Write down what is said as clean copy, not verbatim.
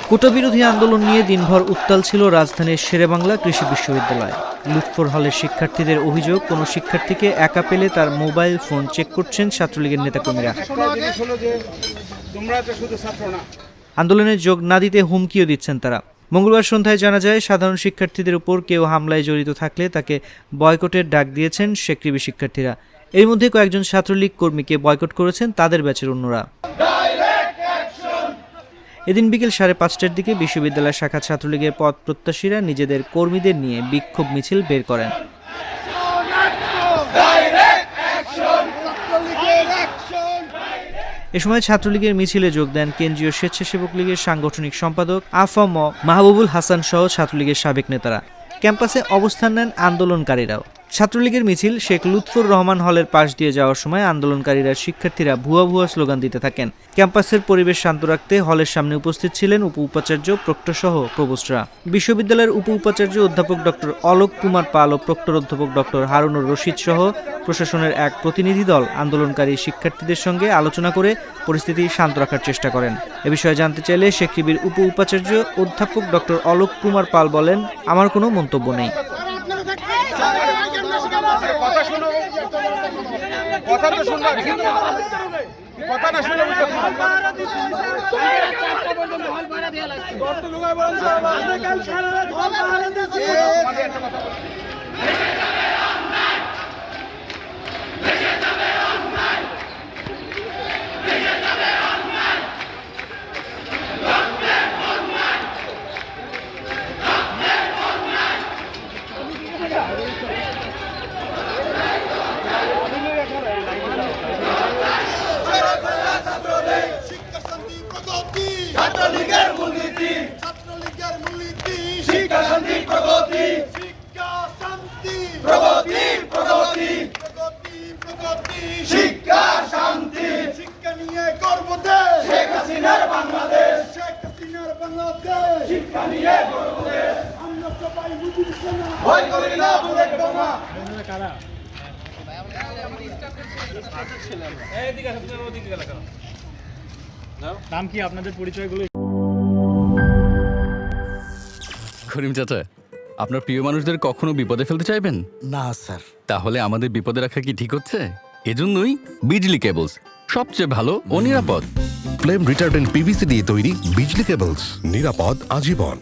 কোটা বিরোধী আন্দোলন নিয়ে দিনভর উত্তাল ছিল রাজধানীর শেরেবাংলা কৃষি বিশ্ববিদ্যালয়। লুৎফর হলের শিক্ষার্থীদের অভিযোগ, কোনো শিক্ষার্থীকে একা পেলে তার মোবাইল ফোন চেক করছেন ছাত্রলীগের নেতাকর্মীরা। আন্দোলনে যোগ না দিতে হুমকিও দিচ্ছেন তারা। মঙ্গলবার সন্ধ্যায় জানা যায়, সাধারণ শিক্ষার্থীদের উপর কেউ হামলায় জড়িত থাকলে তাকে বয়কটের ডাক দিয়েছেন শেকৃবি শিক্ষার্থীরা। এর মধ্যে কয়েকজন ছাত্রলীগ কর্মীকে বয়কট করেছেন তাদের ব্যাচের অন্যরা। এদিন বিকেল 5:30টার দিকে বিশ্ববিদ্যালয় শাখা ছাত্রলীগের পদ প্রত্যাশীরা নিজেদের কর্মীদের নিয়ে বিক্ষোভ মিছিল বের করেন। এ সময় ছাত্রলীগের মিছিলে যোগ দেন কেন্দ্রীয় স্বেচ্ছাসেবক লীগের সাংগঠনিক সম্পাদক আফম মাহবুবুল হাসান সহ ছাত্রলীগের সাবেক নেতারা। ক্যাম্পাসে অবস্থান নেন আন্দোলনকারীরাও। ছাত্রলীগের মিছিল শেখ লুৎফর রহমান হলের পাশ দিয়ে যাওয়ার সময় আন্দোলনকারীরা শিক্ষার্থীরা ভুয়া স্লোগান দিতে থাকেন। ক্যাম্পাসের পরিবেশ শান্ত রাখতে হলের সামনে উপস্থিত ছিলেন উপ-উপাচার্য, প্রক্টর সহ প্রভোস্টরা। বিশ্ববিদ্যালয়ের উপ-উপাচার্য অধ্যাপক ডক্টর অলোক কুমার পাল ও প্রক্টর অধ্যাপক ডক্টর হারুনুর রশিদ সহ প্রশাসনের এক প্রতিনিধি দল আন্দোলনকারী শিক্ষার্থীদের সঙ্গে আলোচনা করে পরিস্থিতি শান্ত রাখার চেষ্টা করেন। এ বিষয়ে জানতে চাইলে শেকৃবির উপ-উপাচার্য অধ্যাপক ডক্টর অলোক কুমার পাল বলেন, আমার কোনো মন্তব্য নেই। নাম কি আপনাদের পরিচয়গুলো? করিম চাচা, আপনার প্রিয় মানুষদের কখনো বিপদে ফেলতে চাইবেন না স্যার। তাহলে আমাদের বিপদে রাখা কি ঠিক হচ্ছে? এজন্যই বিজলি কেবলস সবচেয়ে ভালো ও নিরাপদ। ফ্লেম রিটার্ডেন্ট পিভিসি দিয়ে তৈরি বিজলি কেবলস, নিরাপদ আজীবন।